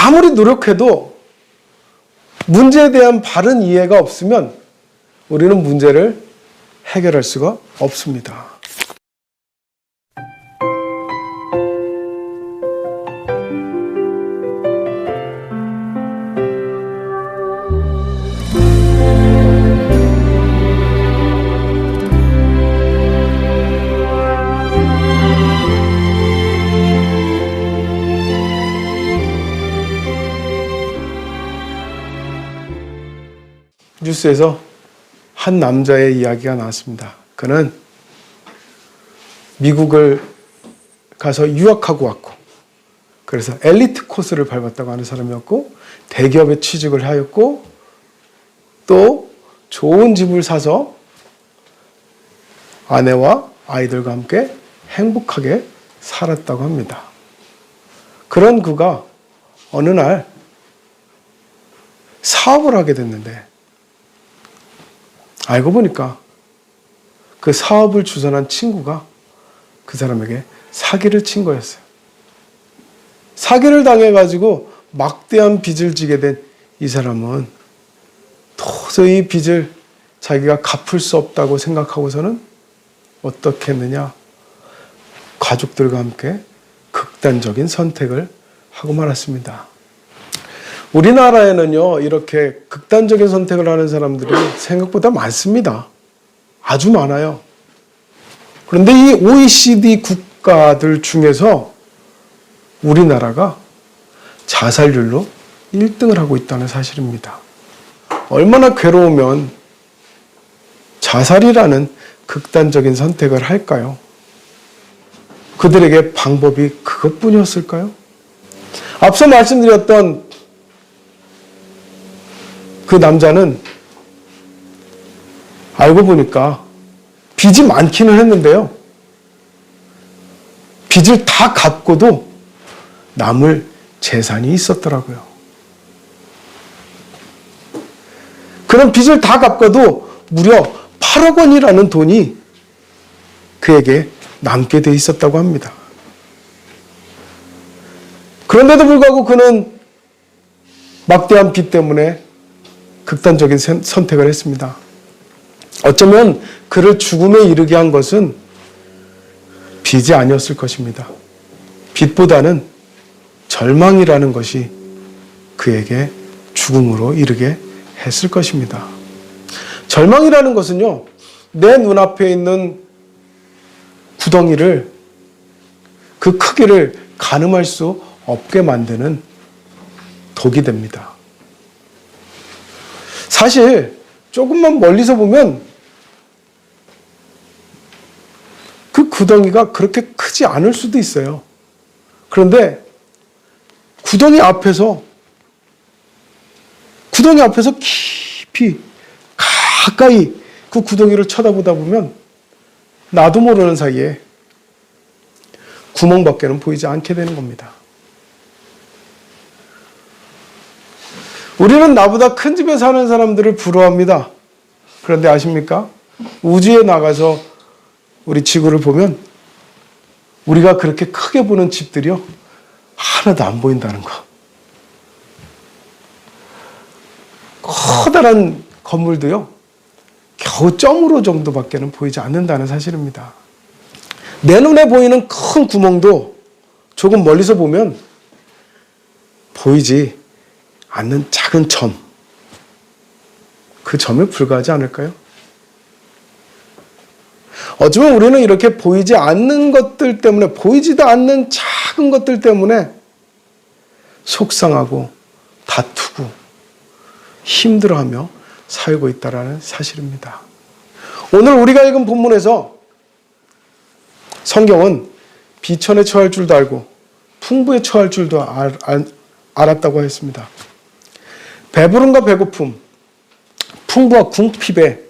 아무리 노력해도 문제에 대한 바른 이해가 없으면 우리는 문제를 해결할 수가 없습니다. 뉴스에서 한 남자의 이야기가 나왔습니다. 그는 미국을 가서 유학하고 왔고, 그래서 엘리트 코스를 밟았다고 하는 사람이었고, 대기업에 취직을 하였고, 또 좋은 집을 사서 아내와 아이들과 함께 행복하게 살았다고 합니다. 그런 그가 어느 날 사업을 하게 됐는데, 알고 보니까 그 사업을 주선한 친구가 그 사람에게 사기를 친 거였어요. 사기를 당해가지고 막대한 빚을 지게 된 이 사람은 도저히 빚을 자기가 갚을 수 없다고 생각하고서는 어떻게 했느냐? 가족들과 함께 극단적인 선택을 하고 말았습니다. 우리나라에는요, 이렇게 극단적인 선택을 하는 사람들이 생각보다 많습니다. 아주 많아요. 그런데 이 OECD 국가들 중에서 우리나라가 자살률로 1등을 하고 있다는 사실입니다. 얼마나 괴로우면 자살이라는 극단적인 선택을 할까요? 그들에게 방법이 그것뿐이었을까요? 앞서 말씀드렸던 그 남자는 알고 보니까 빚이 많기는 했는데요. 빚을 다 갚고도 남을 재산이 있었더라고요. 그런 빚을 다 갚고도 무려 8억 원이라는 돈이 그에게 남게 돼 있었다고 합니다. 그런데도 불구하고 그는 막대한 빚 때문에 극단적인 선택을 했습니다. 어쩌면 그를 죽음에 이르게 한 것은 빚이 아니었을 것입니다. 빚보다는 절망이라는 것이 그에게 죽음으로 이르게 했을 것입니다. 절망이라는 것은요, 내 눈앞에 있는 구덩이를, 그 크기를 가늠할 수 없게 만드는 독이 됩니다. 사실 조금만 멀리서 보면 그 구덩이가 그렇게 크지 않을 수도 있어요. 그런데 구덩이 앞에서 깊이 가까이 그 구덩이를 쳐다보다 보면 나도 모르는 사이에 구멍밖에는 보이지 않게 되는 겁니다. 우리는 나보다 큰 집에 사는 사람들을 부러워합니다. 그런데 아십니까? 우주에 나가서 우리 지구를 보면 우리가 그렇게 크게 보는 집들이요, 하나도 안 보인다는 거. 커다란 건물도요, 겨우 점으로 정도밖에는 보이지 않는다는 사실입니다. 내 눈에 보이는 큰 구멍도 조금 멀리서 보면 보이지 않는 작은 점, 그 점에 불과하지 않을까요? 어쩌면 우리는 이렇게 보이지 않는 것들 때문에, 보이지도 않는 작은 것들 때문에 속상하고 다투고 힘들어하며 살고 있다는 사실입니다. 오늘 우리가 읽은 본문에서 성경은 비천에 처할 줄도 알고 풍부에 처할 줄도 알았다고 했습니다. 배부름과 배고픔, 풍부와 궁핍에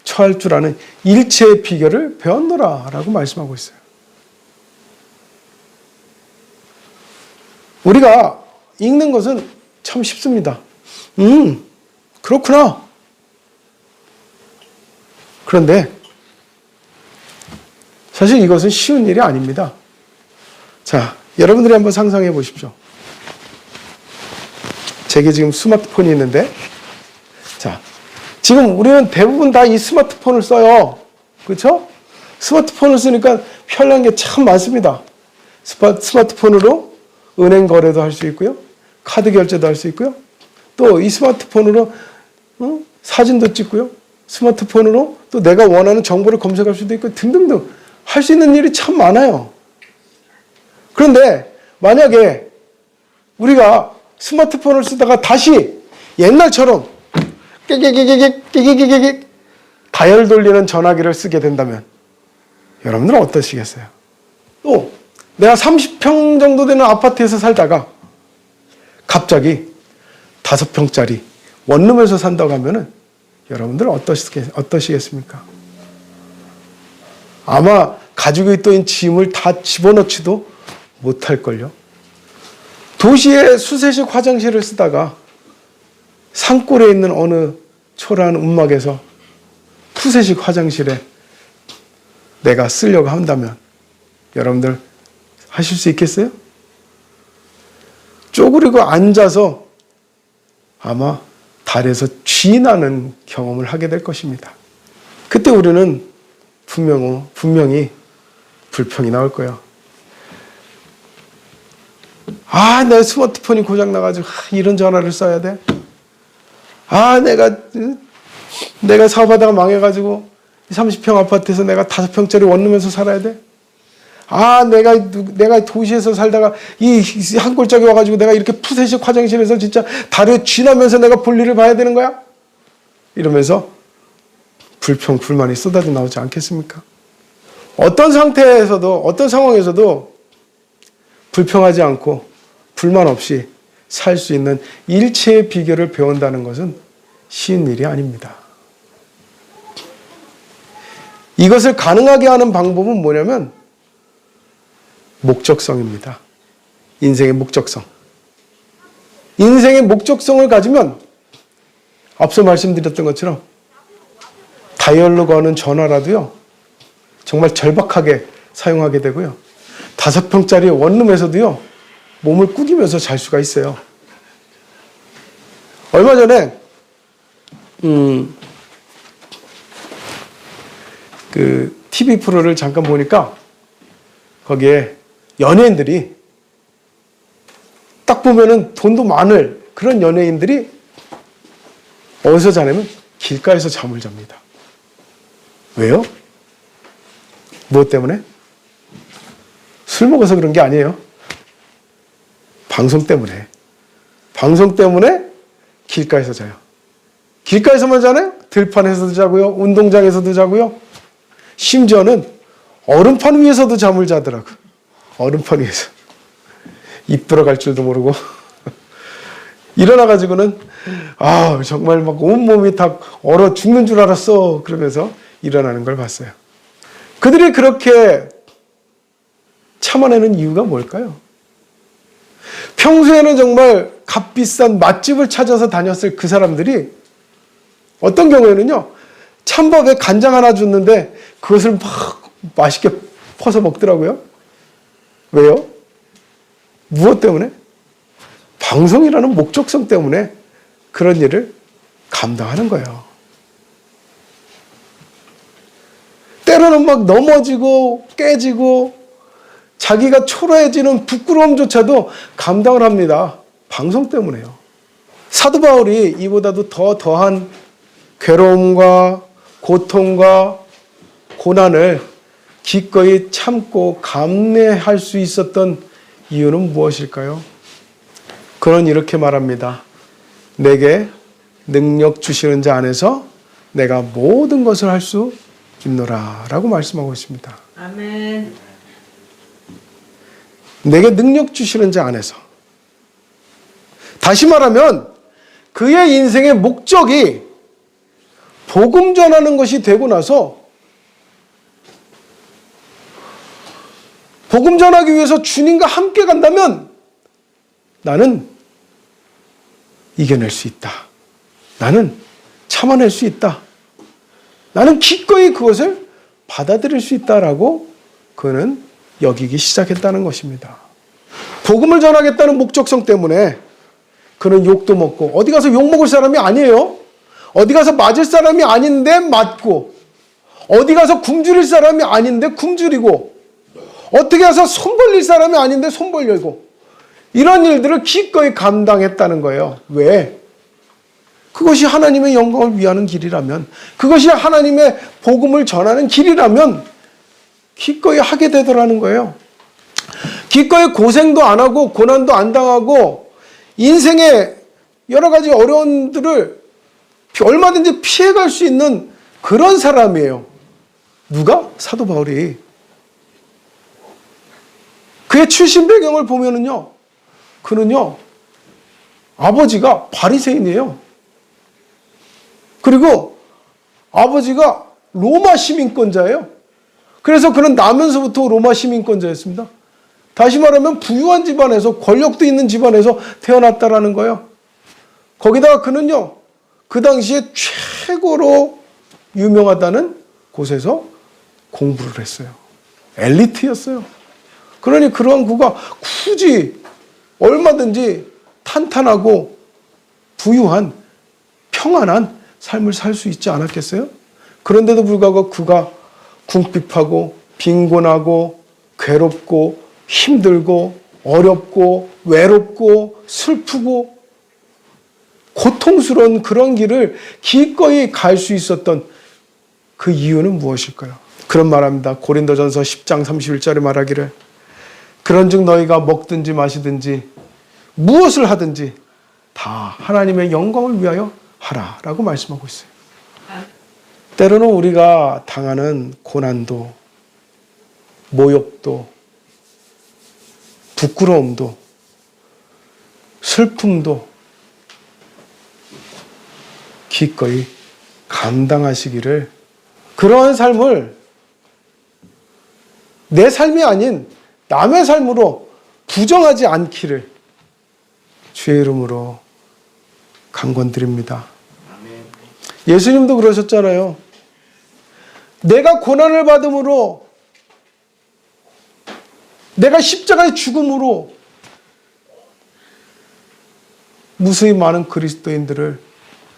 처할 줄 아는 일체의 비결을 배웠노라 라고 말씀하고 있어요. 우리가 읽는 것은 참 쉽습니다. 그렇구나. 그런데 사실 이것은 쉬운 일이 아닙니다. 자, 여러분들이 한번 상상해 보십시오. 제게 지금 스마트폰이 있는데, 자, 지금 우리는 대부분 다 이 스마트폰을 써요. 그렇죠? 스마트폰을 쓰니까 편리한 게 참 많습니다. 스마트폰으로 은행 거래도 할 수 있고요. 카드 결제도 할 수 있고요. 또 이 스마트폰으로 사진도 찍고요. 스마트폰으로 또 내가 원하는 정보를 검색할 수도 있고 등등등 할 수 있는 일이 참 많아요. 그런데 만약에 우리가 스마트폰을 쓰다가 다시 옛날처럼 끼기기기기기기기기 다이얼 돌리는 전화기를 쓰게 된다면 여러분들은 어떠시겠어요? 또 내가 30평 정도 되는 아파트에서 살다가 갑자기 5평짜리 원룸에서 산다고 하면은 여러분들은 어떠시겠습니까? 아마 가지고 있던 짐을 다 집어넣지도 못할걸요. 도시의 수세식 화장실을 쓰다가 산골에 있는 어느 초라한 움막에서 푸세식 화장실에 내가 쓰려고 한다면 여러분들 하실 수 있겠어요? 쪼그리고 앉아서 아마 달에서 쥐 나는 경험을 하게 될 것입니다. 그때 우리는 분명히 불평이 나올 거예요. 아, 내 스마트폰이 고장나가지고 이런 전화를 써야 돼? 아, 내가 사업하다가 망해가지고 30평 아파트에서 내가 5평짜리 원룸에서 살아야 돼? 아, 내가 도시에서 살다가 이 한 골짜기 와가지고 내가 이렇게 푸세식 화장실에서 진짜 달에 쥐나면서 내가 볼일을 봐야 되는 거야? 이러면서 불만이 쏟아져 나오지 않겠습니까? 어떤 상태에서도, 어떤 상황에서도 불평하지 않고 불만 없이 살 수 있는 일체의 비결을 배운다는 것은 쉬운 일이 아닙니다. 이것을 가능하게 하는 방법은 뭐냐면 목적성입니다. 인생의 목적성. 인생의 목적성을 가지면 앞서 말씀드렸던 것처럼 다이얼로 거는 전화라도요, 정말 절박하게 사용하게 되고요. 5평짜리 원룸에서도요, 몸을 꾸기면서 잘 수가 있어요. 얼마 전에, 그 TV 프로를 잠깐 보니까 거기에 연예인들이 딱 보면은 돈도 많을 그런 연예인들이 어디서 자냐면 길가에서 잠을 잡니다. 왜요? 무엇 때문에? 술 먹어서 그런 게 아니에요. 방송 때문에. 방송 때문에 길가에서 자요. 길가에서만 자나요? 들판에서도 자고요. 운동장에서도 자고요. 심지어는 얼음판 위에서도 잠을 자더라고. 얼음판 위에서. 입 들어갈 줄도 모르고. 일어나가지고는 정말 막 온몸이 다 얼어 죽는 줄 알았어. 그러면서 일어나는 걸 봤어요. 그들이 그렇게 참아내는 이유가 뭘까요? 평소에는 정말 값비싼 맛집을 찾아서 다녔을 그 사람들이 어떤 경우에는요, 찬밥에 간장 하나 줬는데 그것을 막 맛있게 퍼서 먹더라고요. 왜요? 무엇 때문에? 방송이라는 목적성 때문에 그런 일을 감당하는 거예요. 때로는 막 넘어지고 깨지고 자기가 초라해지는 부끄러움조차도 감당을 합니다. 방송 때문에요. 사도 바울이 이보다도 더한 괴로움과 고통과 고난을 기꺼이 참고 감내할 수 있었던 이유는 무엇일까요? 그는 이렇게 말합니다. 내게 능력 주시는 자 안에서 내가 모든 것을 할 수 있노라 라고 말씀하고 있습니다. 아멘. 내게 능력 주시는 자 안에서. 다시 말하면 그의 인생의 목적이 복음 전하는 것이 되고 나서 복음 전하기 위해서 주님과 함께 간다면 나는 이겨낼 수 있다. 나는 참아낼 수 있다. 나는 기꺼이 그것을 받아들일 수 있다라고 그는 여기기 시작했다는 것입니다. 복음을 전하겠다는 목적성 때문에 그는 욕도 먹고, 어디 가서 욕 먹을 사람이 아니에요. 어디 가서 맞을 사람이 아닌데 맞고, 어디 가서 굶주릴 사람이 아닌데 굶주리고, 어떻게 해서 손 벌릴 사람이 아닌데 손 벌리고, 이런 일들을 기꺼이 감당했다는 거예요. 왜? 그것이 하나님의 영광을 위하는 길이라면, 그것이 하나님의 복음을 전하는 길이라면 기꺼이 하게 되더라는 거예요. 기꺼이 고생도 안 하고 고난도 안 당하고 인생의 여러 가지 어려움들을 얼마든지 피해갈 수 있는 그런 사람이에요. 누가? 사도 바울이. 그의 출신 배경을 보면은요, 그는요, 아버지가 바리새인이에요. 그리고 아버지가 로마 시민권자예요. 그래서 그는 나면서부터 로마 시민권자였습니다. 다시 말하면 부유한 집안에서, 권력도 있는 집안에서 태어났다라는 거예요. 거기다가 그는요, 그 당시에 최고로 유명하다는 곳에서 공부를 했어요. 엘리트였어요. 그러니 그러한 그가 굳이 얼마든지 탄탄하고 부유한 평안한 삶을 살 수 있지 않았겠어요? 그런데도 불구하고 그가 궁핍하고 빈곤하고 괴롭고 힘들고 어렵고 외롭고 슬프고 고통스러운 그런 길을 기꺼이 갈 수 있었던 그 이유는 무엇일까요? 그런 말합니다. 고린도전서 10장 31절에 말하기를, 그런즉 너희가 먹든지 마시든지 무엇을 하든지 다 하나님의 영광을 위하여 하라라고 말씀하고 있어요. 때로는 우리가 당하는 고난도, 모욕도, 부끄러움도, 슬픔도 기꺼이 감당하시기를, 그러한 삶을 내 삶이 아닌 남의 삶으로 부정하지 않기를 주의 이름으로 간권드립니다. 예수님도 그러셨잖아요. 내가 고난을 받음으로, 내가 십자가의 죽음으로 무수히 많은 그리스도인들을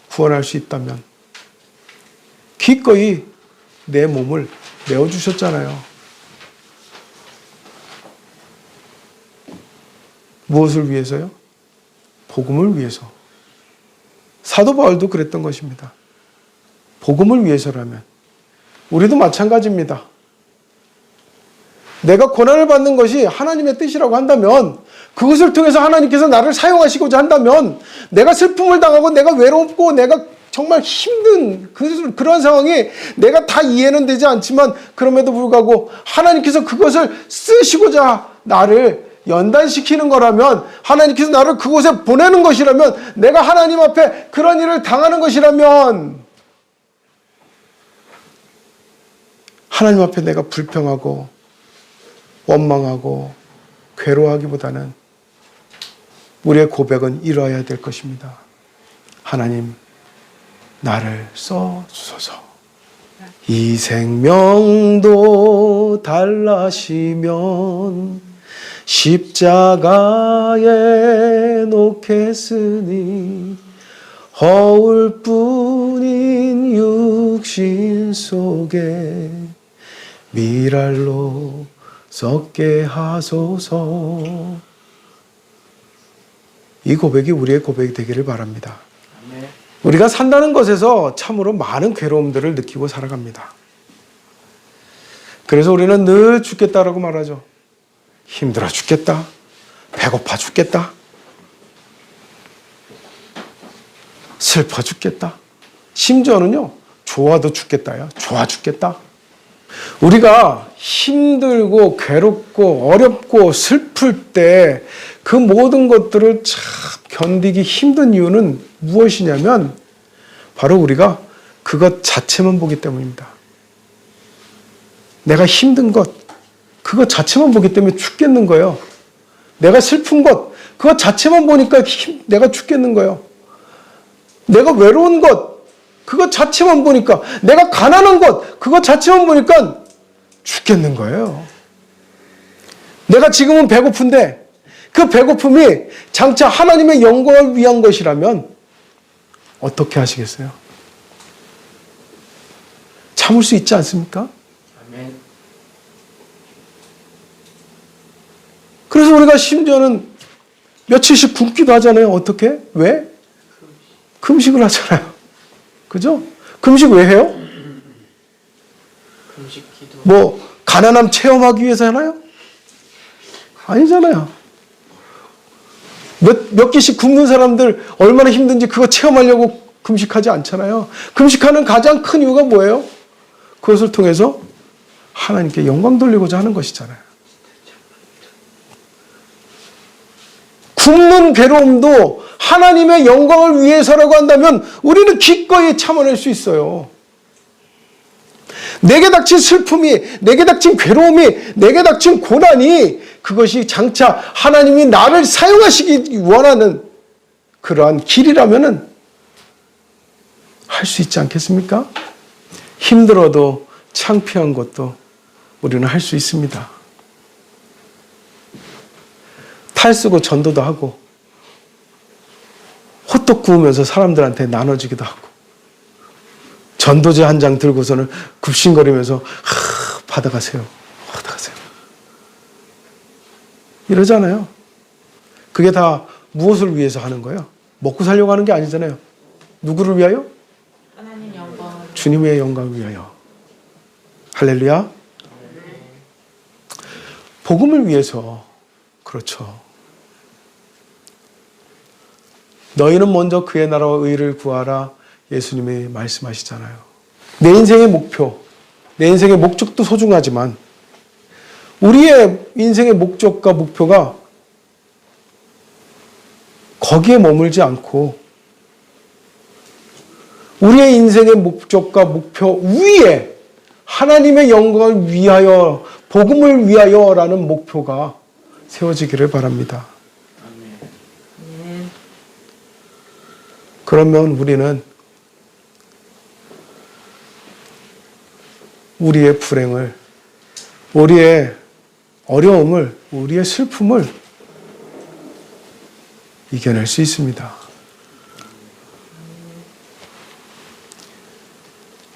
구원할 수 있다면 기꺼이 내 몸을 내어주셨잖아요. 무엇을 위해서요? 복음을 위해서. 사도 바울도 그랬던 것입니다. 복음을 위해서라면 우리도 마찬가지입니다. 내가 고난을 받는 것이 하나님의 뜻이라고 한다면, 그것을 통해서 하나님께서 나를 사용하시고자 한다면, 내가 슬픔을 당하고 내가 외롭고 내가 정말 힘든 그런 상황이 내가 다 이해는 되지 않지만, 그럼에도 불구하고 하나님께서 그것을 쓰시고자 나를 연단시키는 거라면, 하나님께서 나를 그곳에 보내는 것이라면, 내가 하나님 앞에 그런 일을 당하는 것이라면, 하나님 앞에 내가 불평하고 원망하고 괴로워하기보다는 우리의 고백은 이러해야 될 것입니다. 하나님, 나를 써주소서. 이 생명도 달라시면 십자가에 놓겠으니, 허울 뿐인 육신 속에 미랄로 썩게 하소서. 이 고백이 우리의 고백이 되기를 바랍니다. 우리가 산다는 것에서 참으로 많은 괴로움들을 느끼고 살아갑니다. 그래서 우리는 늘 죽겠다라고 말하죠. 힘들어 죽겠다. 배고파 죽겠다. 슬퍼 죽겠다. 심지어는요, 좋아도 죽겠다요. 좋아 죽겠다. 우리가 힘들고 괴롭고 어렵고 슬플 때 그 모든 것들을 참 견디기 힘든 이유는 무엇이냐면, 바로 우리가 그것 자체만 보기 때문입니다. 내가 힘든 것, 그것 자체만 보기 때문에 죽겠는 거예요. 내가 슬픈 것, 그것 자체만 보니까 내가 죽겠는 거예요. 내가 외로운 것, 그것 자체만 보니까, 내가 가난한 것, 그것 자체만 보니까 죽겠는 거예요. 내가 지금은 배고픈데 그 배고픔이 장차 하나님의 영광을 위한 것이라면 어떻게 하시겠어요? 참을 수 있지 않습니까? 아멘. 그래서 우리가 심지어는 며칠씩 굶기도 하잖아요. 어떻게? 왜? 금식을 하잖아요. 그죠? 금식 왜 해요? 금식 기도. 뭐 가난함 체험하기 위해서 하나요? 아니잖아요. 몇 개씩 굶는 사람들 얼마나 힘든지 그거 체험하려고 금식하지 않잖아요. 금식하는 가장 큰 이유가 뭐예요? 그것을 통해서 하나님께 영광 돌리고자 하는 것이잖아요. 굶는 괴로움도 하나님의 영광을 위해서라고 한다면 우리는 기꺼이 참아낼 수 있어요. 내게 닥친 슬픔이, 내게 닥친 괴로움이, 내게 닥친 고난이 그것이 장차 하나님이 나를 사용하시기 원하는 그러한 길이라면 할 수 있지 않겠습니까? 힘들어도 창피한 것도 우리는 할 수 있습니다. 탈쓰고 전도도 하고 호떡 구우면서 사람들한테 나눠주기도 하고 전도지 한 장 들고서는 굽신거리면서 받아가세요. 받아가세요. 이러잖아요. 그게 다 무엇을 위해서 하는 거예요? 먹고 살려고 하는 게 아니잖아요. 누구를 위하여? 하나님 영광. 주님의 영광을 위하여. 할렐루야. 복음을 위해서. 그렇죠. 너희는 먼저 그의 나라와 의를 구하라. 예수님이 말씀하시잖아요. 내 인생의 목표, 내 인생의 목적도 소중하지만 우리의 인생의 목적과 목표가 거기에 머물지 않고 우리의 인생의 목적과 목표 위에 하나님의 영광을 위하여, 복음을 위하여라는 목표가 세워지기를 바랍니다. 아멘. 그러면 우리는 우리의 불행을, 우리의 어려움을, 우리의 슬픔을 이겨낼 수 있습니다.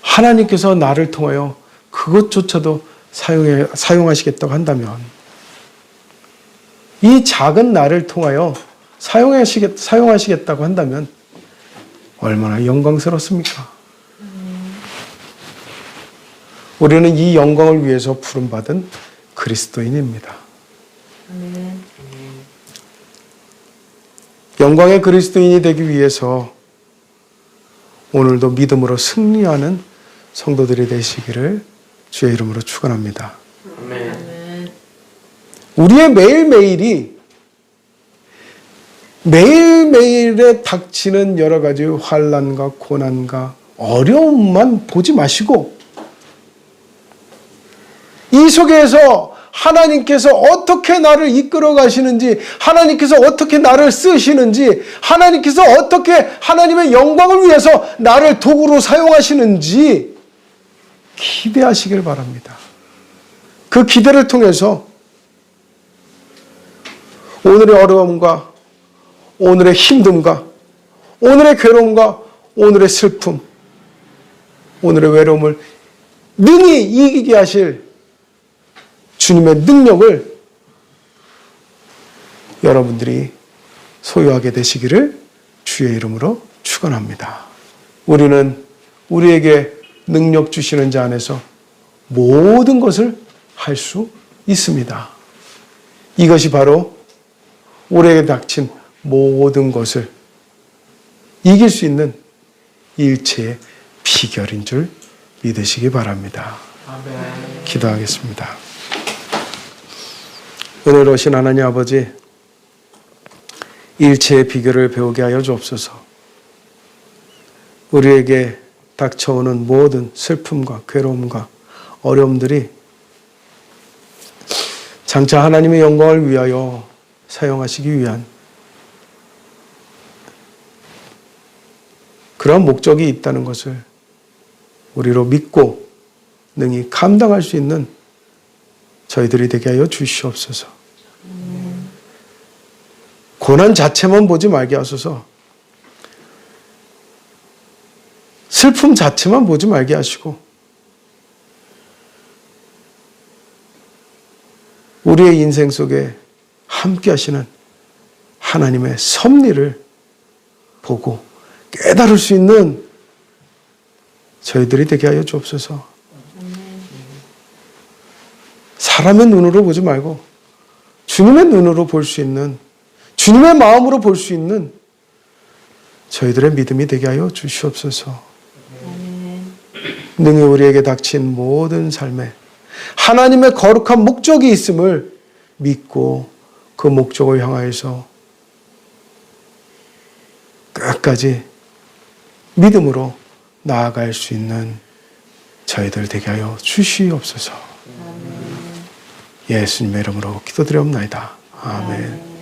하나님께서 나를 통하여 그것조차도 사용하시겠다고 한다면 이 작은 나를 통하여 사용하시겠다고 한다면 얼마나 영광스럽습니까? 우리는 이 영광을 위해서 부름받은 그리스도인입니다. 아멘. 영광의 그리스도인이 되기 위해서 오늘도 믿음으로 승리하는 성도들이 되시기를 주의 이름으로 축원합니다. 아멘. 아멘. 우리의 매일매일에 닥치는 여러 가지 환난과 고난과 어려움만 보지 마시고 이 속에서 하나님께서 어떻게 나를 이끌어 가시는지, 하나님께서 어떻게 나를 쓰시는지, 하나님께서 어떻게 하나님의 영광을 위해서 나를 도구로 사용하시는지 기대하시길 바랍니다. 그 기대를 통해서 오늘의 어려움과 오늘의 힘듦과 오늘의 괴로움과 오늘의 슬픔, 오늘의 외로움을 능히 이기게 하실 주님의 능력을 여러분들이 소유하게 되시기를 주의 이름으로 축원합니다. 우리는 우리에게 능력 주시는 자 안에서 모든 것을 할 수 있습니다. 이것이 바로 우리에게 닥친 모든 것을 이길 수 있는 일체의 비결인 줄 믿으시기 바랍니다. 아멘. 기도하겠습니다. 은혜로우신 하나님 아버지, 일체의 비결을 배우게 하여 주옵소서. 우리에게 닥쳐오는 모든 슬픔과 괴로움과 어려움들이 장차 하나님의 영광을 위하여 사용하시기 위한 그런 목적이 있다는 것을 우리로 믿고 능히 감당할 수 있는 저희들이 되게 하여 주시옵소서. 고난 자체만 보지 말게 하소서. 슬픔 자체만 보지 말게 하시고 우리의 인생 속에 함께 하시는 하나님의 섭리를 보고 깨달을 수 있는 저희들이 되게 하여 주옵소서. 사람의 눈으로 보지 말고 주님의 눈으로 볼 수 있는, 주님의 마음으로 볼 수 있는 저희들의 믿음이 되게 하여 주시옵소서. 능히 우리에게 닥친 모든 삶에 하나님의 거룩한 목적이 있음을 믿고 그 목적을 향하여서 끝까지 믿음으로 나아갈 수 있는 저희들 되게 하여 주시옵소서. 예수님의 이름으로 기도드리옵나이다. 아멘.